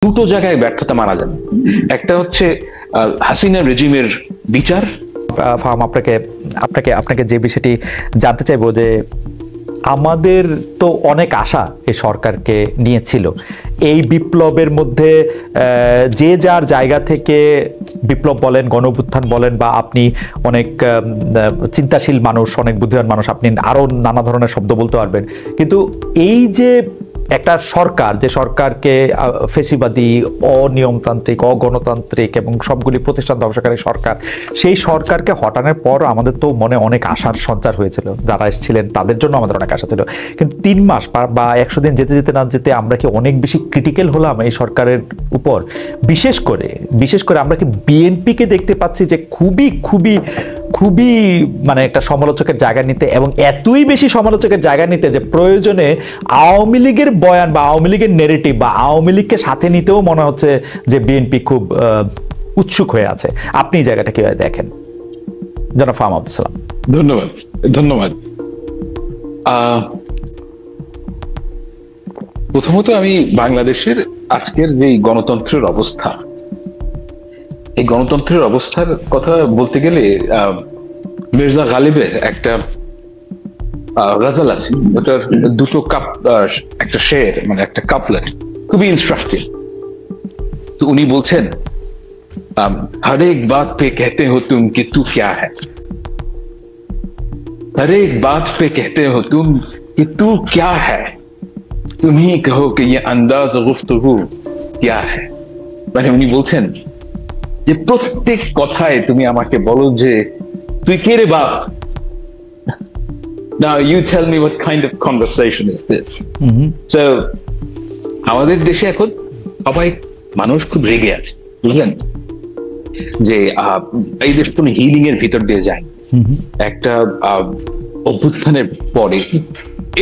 দুটো জায়গায় ব্যর্থতা মারা যাবে। একটা হচ্ছে হাসিনা রেজিমের বিচার। ফাহাম, আপনাকে যে বিষয়টি জানতে চাইবো যে আমাদের তো অনেক আশা এই সরকারকে নিয়েছিল, এই বিপ্লবের মধ্যে যে যার জায়গা থেকে বিপ্লব বলেন, গণঅভ্যুত্থান বলেন, বা আপনি অনেক চিন্তাশীল মানুষ, অনেক বুদ্ধিমান মানুষ, আপনি আরো নানা ধরনের শব্দ বলতে পারবেন, কিন্তু এই যে একটা সরকার, যে সরকারকে ফেসিবাদী, অনিয়মতান্ত্রিক, অগণতান্ত্রিক এবং সবগুলি প্রতিষ্ঠান ধ্বংসকারী সরকার, সেই সরকারকে হটানোর পর আমাদের তো মনে অনেক আশার সঞ্চার হয়েছিল, যারা এসেছিলেন তাদের জন্য আমাদের অনেক আশা ছিল। কিন্তু 3 মাস বা 100 দিন যেতে যেতে না যেতে আমরা কি অনেক বেশি ক্রিটিক্যাল হলাম এই সরকারের উপর? বিশেষ করে আমরা কি বিএনপিকে দেখতে পাচ্ছি যে খুবই খুবই খুবই মানে একটা সমালোচকের জায়গা নিতে, এবং এতই বেশি সমালোচকের জায়গা নিতে যে প্রয়োজনে আওয়ামী লীগের বয়ান বা আওয়ামী লীগের নেরেটিভ বা আওয়ামী লীগকে সাথে নিতেও মনে হচ্ছে যে বিএনপি খুব উৎসুক হয়ে আছে। আপনি এই জায়গাটা কিভাবে দেখেন, জনাব ফাহাম আব্দুল সালাম? ধন্যবাদ। প্রথমত আমি বাংলাদেশের আজকের যে গণতন্ত্রের অবস্থা, এই গণতন্ত্রের অবস্থার কথা বলতে গেলে মির্জা গালিবের একটা গজল আছে, ওটার দুটো একটা শের, মানে একটা কাপলেট, খুবই ইনস্ট্রাকটিভ। তো উনি বলছেন, हर एक बात पे कहते हो तुम कि तू क्या है, हर एक बात पे कहते हो तुम कि तू क्या है, तुम ही कहो कि ये अंदाज गुफ्तगू क्या है। মানে উনি বলছেন যে প্রত্যেক কথায় তুমি আমাকে বলো যে তুই কে রে বাপ। Now you tell me what kind of conversation is this? So আমাদের দেশে এখন সবাই মানুষ খুব রেগে আছে, বুঝলেন, যে এই দেশ কোন হিলিং এর ভিতর দিয়ে যায়, একটা অভ্যুত্থানের পরে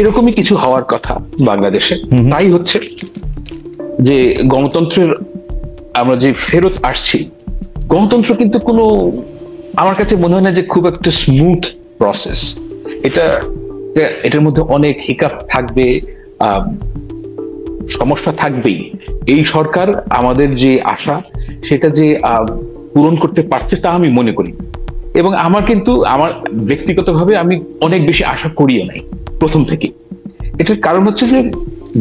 এরকমই কিছু হওয়ার কথা বাংলাদেশে। তাই হচ্ছে যে গণতন্ত্রের আমরা যে ফেরত আসছি, গণতন্ত্র কিন্তু কোনো, আমার কাছে মনে হয় না যে খুব একটা স্মুথ প্রসেস। এটার মধ্যে অনেক হিকাপ থাকবে, সমস্যা থাকবেই। এই সরকার আমাদের যে আশা সেটা যে পূরণ করতে পারছে তা আমি মনে করি, এবং আমার ব্যক্তিগতভাবে আমি অনেক বেশি আশা করিও নাই প্রথম থেকে। এটার কারণ হচ্ছে যে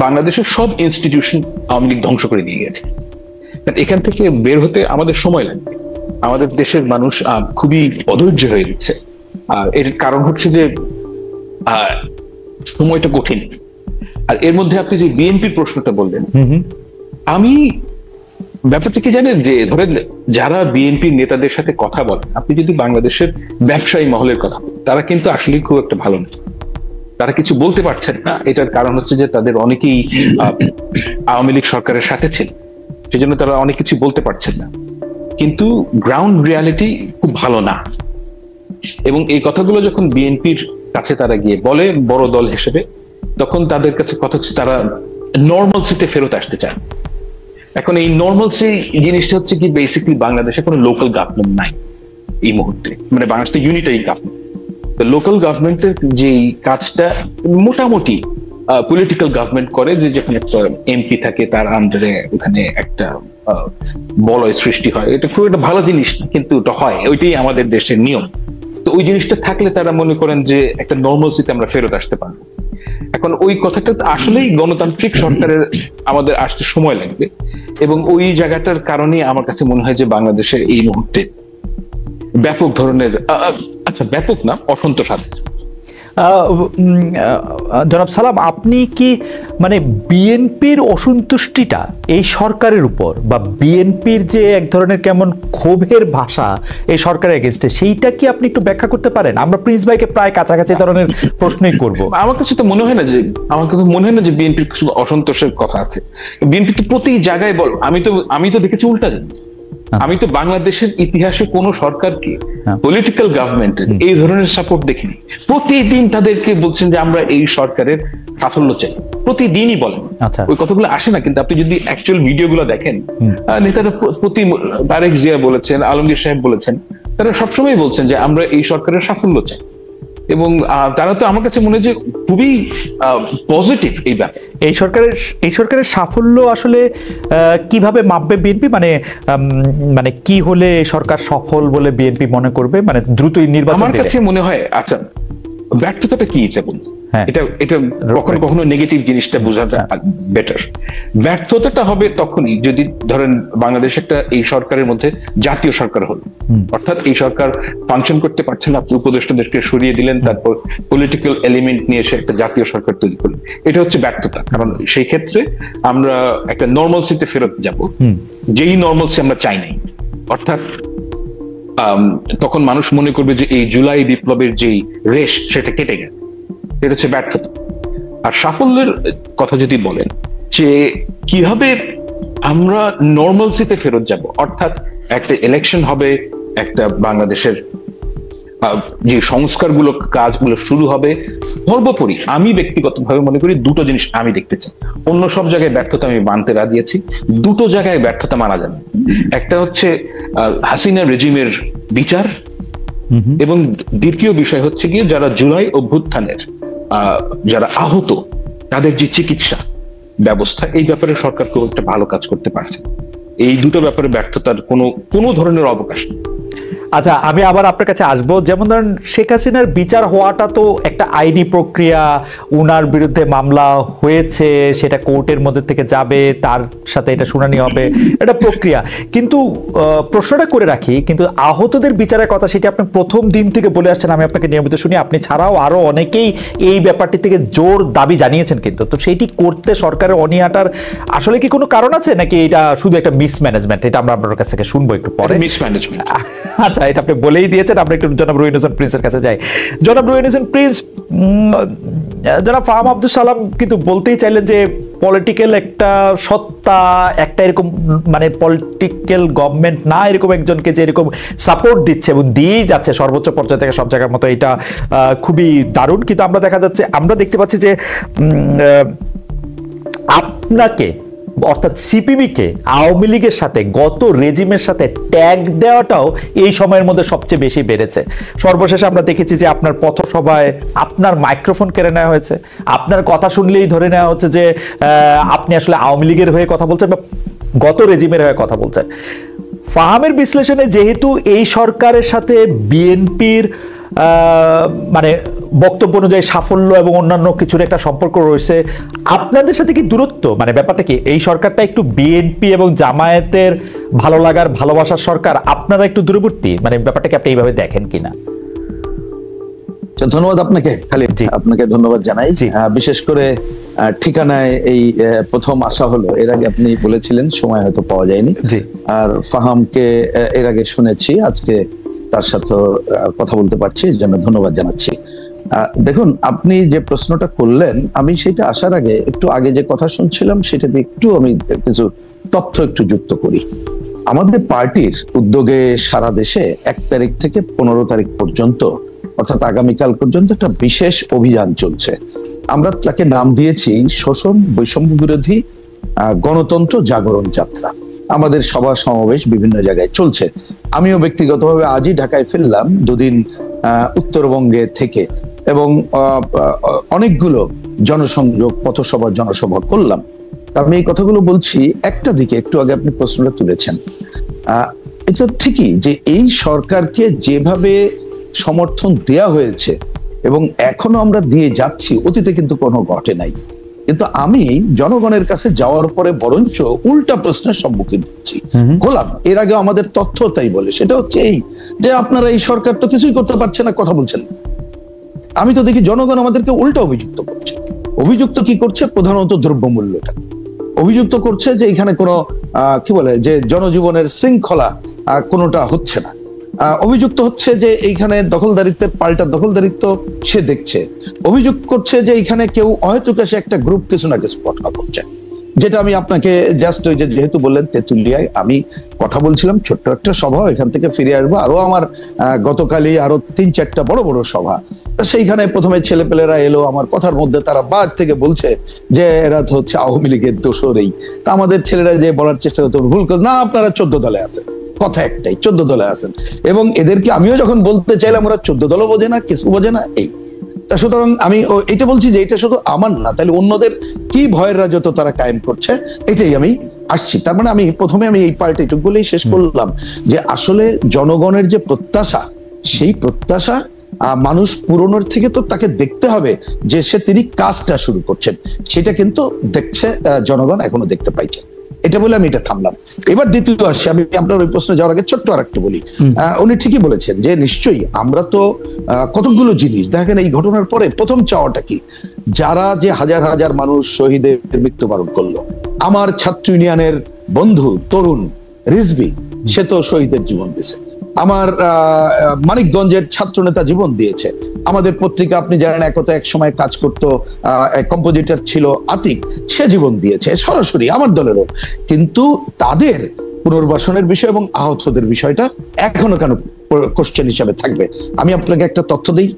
বাংলাদেশের সব ইনস্টিটিউশন আওয়ামী লীগ ধ্বংস করে দিয়ে গেছে। এখান থেকে বের হতে আমাদের সময় লাগবে। আমাদের দেশের মানুষ খুবই অধৈর্য হয়ে যাচ্ছে, আর এর কারণ হচ্ছে যে সময়টা কঠিন। আর এর মধ্যে আপনি যে বিএনপির প্রশ্নটা বললেন, আমি ব্যাপারটা কি জানেন, যে ধরেন যারা বিএনপির নেতাদের সাথে কথা বলেন, আপনি যদি বাংলাদেশের ব্যবসায়ী মহলের কথা বলেন, তারা কিন্তু আসলে খুব একটা ভালো না, তারা কিছু বলতে পারছেন না। এটার কারণ হচ্ছে যে তাদের অনেকেই আওয়ামী লীগ সরকারের সাথে ছিল, সেজন্য তারা অনেক কিছু বলতে পারছেন না। কিন্তু গ্রাউন্ড রিয়ালিটি খুব ভালো না, এবং এই কথাগুলো যখন বিএনপির কাছে তারা গিয়ে বলে বড় দল হিসেবে, তখন তাদের কাছে কথা হচ্ছে তারা নর্মালসিতে ফেরত আসতে চায়। এখন এই নর্মালসি জিনিসটা হচ্ছে কি, বেসিক্যালি বাংলাদেশে কোনো লোকাল গভর্নমেন্ট নাই এই মুহূর্তে, মানে বাংলাদেশে ইউনিটারি গভর্নমেন্ট। তো লোকাল গভর্নমেন্টের যে কাজটা মোটামুটি পলিটিক্যাল গভর্নমেন্ট করে, যে যেখানে একটা এমপি থাকে, তার আন্ডারে ওখানে একটা বলয় সৃষ্টি হয়। এটা খুব একটা ভালো জিনিস না, কিন্তু ওটা হয়, ওইটাই আমাদের দেশের নিয়ম। তো ওই জিনিসটা থাকলে তারা মনে করেন যে একটা নর্মালসিতে আমরা ফেরত আসতে পারবো। এখন ওই কথাটা আসলেই গণতান্ত্রিক সরকারের আমাদের আসতে সময় লাগবে, এবং ওই জায়গাটার কারণে আমার কাছে মনে হয় যে বাংলাদেশে এই মুহূর্তে ব্যাপক ধরনের, আচ্ছা ব্যাপক না, অসন্তোষ আছে। জনাব সালাম, আপনি কি মানে বিএনপির অসন্তুষ্টিটা এই সরকারের উপর, বা বিএনপির যে এক ধরনের কেমন ক্ষোভের ভাষা এই সরকারের এগেইনস্টে, সেইটা কি আপনি একটু ব্যাখ্যা করতে পারেন? আমরা প্রিন্স ভাইকে প্রায় কাছাকাছি ধরনের প্রশ্নই করব। আমার কাছে তো মনে হয় না যে বিএনপির কিছু অসন্তোষের কথা আছে। বিএনপি তো প্রতি জায়গায় বল, আমি তো দেখেছি উল্টা জানি। আমি তো বাংলাদেশের ইতিহাসে কোন সরকারকে, পলিটিক্যাল গভর্নমেন্টের এই ধরনের সাপোর্ট দেখিনি। প্রতিদিন তাদেরকে বলছেন যে আমরা এই সরকারের সাফল্য চাই, প্রতিদিনই বলেন। ওই কথাগুলো আসে না, কিন্তু আপনি যদি অ্যাকচুয়াল ভিডিওগুলো দেখেন, নেতারা তারেক জিয়া বলেছেন, আলমগীর সাহেব বলেছেন, তারা সবসময় বলছেন যে আমরা এই সরকারের সাফল্য চাই। এবং তারা তো আমার কাছে মনে হয় যে খুবই পজিটিভ এই ব্যাপার। এই সরকারের সাফল্য আসলে কিভাবে মাপবে বিএনপি, মানে কি হলে সরকার সফল বলে বিএনপি মনে করবে, মানে দ্রুতই নির্বাচন? আমার কাছে মনে হয়, আচ্ছা ব্যর্থতাটা কি এটা বলুন, এটা কখনো কখনো নেগেটিভ জিনিসটা বোঝাটা বেটার। ব্যর্থতাটা হবে তখনই যদি ধরেন বাংলাদেশ একটা এই সরকারের মধ্যে জাতীয় সরকার হলো, অর্থাৎ এই সরকার ফাংশন করতে পারছে না, আপনি উপদেষ্টাদেরকে সরিয়ে দিলেন, তারপর পলিটিক্যাল এলিমেন্ট নিয়ে এসে একটা জাতীয় সরকার তৈরি করলেন, এটা হচ্ছে ব্যর্থতা। কারণ সেই ক্ষেত্রে আমরা একটা নর্মালসিতে ফেরত যাব, যেই নর্মালসি আমরা চাই নাই। অর্থাৎ তখন মানুষ মনে করবে যে এই জুলাই বিপ্লবের যেই রেশ সেটা কেটে গেছে, এটা হচ্ছে ব্যর্থতা। আর সাফল্যের কথা যদি বলেন যে কিভাবে আমরা নর্মালসিতে ফেরত যাব, অর্থাৎ একটা ইলেকশন হবে, একটা বাংলাদেশের যে সংস্কারগুলো কাজগুলো শুরু হবে। সর্বোপরি আমি ব্যক্তিগতভাবে মনে করি দুটো জিনিস আমি দেখতে চাই, অন্য সব জায়গায় ব্যর্থতা আমি মানতে রাজি আছি, দুটো জায়গায় ব্যর্থতা মানা যাবে। একটা হচ্ছে হাসিনা রেজিমের বিচার, এবং দ্বিতীয় বিষয় হচ্ছে গিয়ে যারা জুলাই অভ্যুত্থানের যারা আহত তাদের যে চিকিৎসা ব্যবস্থা, এই ব্যাপারে সরকার খুব একটা ভালো কাজ করতে পারছে। এই দুটো ব্যাপারে ব্যর্থতার কোনো ধরনের অবকাশ নেই। আচ্ছা, আমি আবার আপনার কাছে আসবো। যেমন ধরেন শেখ হাসিনার বিচার হওয়াটা তো একটা আইনি প্রক্রিয়া, উনার বিরুদ্ধে মামলা হয়েছে, সেটা কোর্টের মধ্যে থেকে যাবে, তার সাথে এটা শুনানি হবে, এটা প্রক্রিয়া। কিন্তু প্রশ্নটা করে রাখি, কিন্তু আহতদের বিচারের কথা সেটা আপনি প্রথম দিন থেকে বলে আসছেন, আমি আপনাকে নিয়মিত শুনি, আপনি ছাড়াও আরো অনেকেই এই ব্যাপারটি থেকে জোর দাবি জানিয়েছেন। কিন্তু তো সেইটি করতে সরকারের অনীহাটার আসলে কি কোনো কারণ আছে, নাকি এটা শুধু একটা মিসম্যানেজমেন্ট? এটা আমরা আপনার কাছ থেকে শুনবো একটু পরে। মিসম্যানেজমেন্ট, আচ্ছা, এটা আপনি বলেই দিয়েছেন। আমরা একটু জনাব রুহিন হোসেন প্রিন্সের কাছে যাই। জনাব রুহিন হোসেন প্রিন্স, জনাব ফাহাম আব্দুল সালাম কিন্তু বলতেই চাইলেন যে পলিটিক্যাল একটা সত্তা, একটা এরকম মানে পলিটিক্যাল গভর্নমেন্ট না, এরকম একজনকে যে এরকম সাপোর্ট দিচ্ছে এবং দিয়েই যাচ্ছে সর্বোচ্চ পর্যায়ে থেকে সব জায়গার মতো, এটা খুবই দারুণ। কিন্তু আমরা দেখতে পাচ্ছি যে আপনাকে, অর্থাৎ সিপিবিকে আওয়ামী লীগের সাথে, গত রেজিমের সাথে ট্যাগ দেওয়াটাও এই সময়ের মধ্যে সবচেয়ে বেশি বেড়েছে। সর্বশেষে আমরা দেখেছি যে আপনার পথসভায় আপনার মাইক্রোফোন কেড়ে নেওয়া হয়েছে, আপনার কথা শুনলেই ধরে নেওয়া হচ্ছে যে আপনি আসলে আওয়ামী লীগের হয়ে কথা বলছেন বা গত রেজিমের হয়ে কথা বলছেন। ফাহামের বিশ্লেষণে যেহেতু এই সরকারের সাথে বিএনপির মানে বক্তব্য অনুযায়ী সাফল্য এবং অন্যান্য কিছুর একটা সম্পর্ক রয়েছে, আপনাদের সাথে কি দূরত্ব, মানে ব্যাপারটা কি এই সরকারটা একটু বিএনপি এবং জামায়াতের ভালো লাগার ভালোবাসার সরকার, আপনারা একটু দূরবর্তী, মানে ব্যাপারটাকে আপনি এইভাবে দেখেন কিনা? ধন্যবাদ আপনাকে, খালিদ, আপনাকে ধন্যবাদ জানাই। বিশেষ করে ঠিকানায় এই প্রথম আসা হলো, এর আগে আপনি বলেছিলেন সময় হয়তো পাওয়া যায়নি, আর ফাহামকে এর আগে শুনেছি, আজকে তার সাথে কথা বলতে পারছি, এর জন্য ধন্যবাদ জানাচ্ছি। দেখুন, আপনি যে প্রশ্নটা করলেন, আমি সেটা আসার আগে একটু আগে যে কথা শুনছিলাম সেটাতে একটু আমি কিছু তথ্য একটু যুক্ত করি। আমাদের পার্টির উদ্যোগে সারা দেশে 1 তারিখ থেকে 15 তারিখ পর্যন্ত, অর্থাৎ আগামীকাল পর্যন্ত একটা বিশেষ অভিযান চলছে। আমরা তাকে নাম দিয়েছি শোষণ বৈষম্য বিরোধী গণতন্ত্র জাগরণ যাত্রা। আমাদের সভা সমাবেশ বিভিন্ন জায়গায় চলছে। আমিও ব্যক্তিগতভাবে আজই ঢাকায় ফিরলাম 2 দিন উত্তরবঙ্গে থেকে, এবং অনেকগুলো জনসংযোগ, পথসভা, জনসভা করলাম। আমি এই কথাগুলো বলছি একটা দিকে, একটু আগে আপনি প্রশ্নটা তুলেছেন, এটা ঠিকই যে এই সরকারকে যেভাবে সমর্থন দেয়া হয়েছে এবং এখনো আমরা দিয়ে যাচ্ছি, অতীতে কিন্তু কোনো ঘটে নাই। কিন্তু আমি জনগণের কাছে যাওয়ার পরে বরঞ্চ উল্টা প্রশ্নের সম্মুখীন হলাম। এর আগে আমাদের তথ্য তাই বলে, সেটা হচ্ছে এই যে আপনারা এই সরকার তো কিছুই করতে পারছে না, কথা বলছেন। আমি তো দেখি জনগণ আমাদেরকে উল্টা অভিযুক্ত করছে। অভিযুক্ত কি করছে? প্রধানত দ্রব্যমূল্যটা অভিযুক্ত করছে যে এখানে কোনো কি বলে যে জনজীবনের শৃঙ্খলা কোনোটা হচ্ছে না। অভিযুক্ত হচ্ছে যে এইখানে দখলদারিত্বের পাল্টা দখলদারিত্ব সে দেখছে। অভিযোগ করছে যে এইখানে কেউ অহেতুক এসে একটা গ্রুপ কিছু না কিছু ঘটনা করছে, যেটা আমি আপনাকে জাস্ট ওই যে যেহেতু বললেন তেঁতুলিয়ায় আমি কথা বলছিলাম, ছোট্ট একটা সভা, এখান থেকে ফিরে আসবো, আরো আমার গতকালই আরো 3-4টা বড় বড় সভা। সেইখানে প্রথমে ছেলেপেলেরা এলো, আমার কথার মধ্যে তারা বার থেকে বলছে যে এরা তো হচ্ছে আওয়ামী লীগের দোসরেই। তা আমাদের ছেলেরা যে বলার চেষ্টা করতো, ভুল করে না, আপনারা 14 দলে আছেন, কথা একটাই, 14 দলে আছেন। এবং এদেরকে আমিও যখন বলতে চাইলাম ওরা 14 দলও বোঝে না, কিছু বোঝে না, এই সুতরাং আমি এটা বলছি যে এটা শুধু আমার না, তাহলে অন্যদের কি ভয়ের রাজত্ব তারা কায়েম করছে, এটাই আমি আসছি। তার মানে আমি প্রথমে এই পার্ট এটুকু বলেই শেষ করলাম যে আসলে জনগণের যে প্রত্যাশা, সেই প্রত্যাশা মানুষ পুরনোর থেকে তো তাকে দেখতে হবে যে তিনি কাজটা শুরু করছেন, সেটা কিন্তু দেখছে জনগণ, এখনো দেখতে পাইছে। এটা বলে আমি এটা থামলাম। এবার দ্বিতীয় আসছি, আমি আপনার ওই প্রশ্নে যাওয়ার আগে ছোট্ট আর একটু বলি। উনি ঠিকই বলেছেন যে নিশ্চয়ই আমরা তো কতগুলো জিনিস দেখেন এই ঘটনার পরে প্রথম চাওয়াটা কি, যারা যে হাজার হাজার মানুষ শহীদের মৃত্যুবরণ করলো, আমার ছাত্র ইউনিয়নের বন্ধু তরুণ রিজভী, সে তো শহীদের জীবন দিয়েছে, আমার মানিকগঞ্জের ছাত্র নেতা জীবন দিয়েছে, আমাদের পত্রিকা আপনি জানেন একতা এক সময় কাজ করতো, কম্পোজিটর ছিল আতিক, সে জীবন দিয়েছে সরাসরি আমার দলেরও। কিন্তু তাদের পুনর্বাসনের বিষয় এবং আহতদের বিষয়টা এখনো কেন কোশ্চেন হিসাবে থাকবে? আমি আপনাকে একটা তথ্য দিই,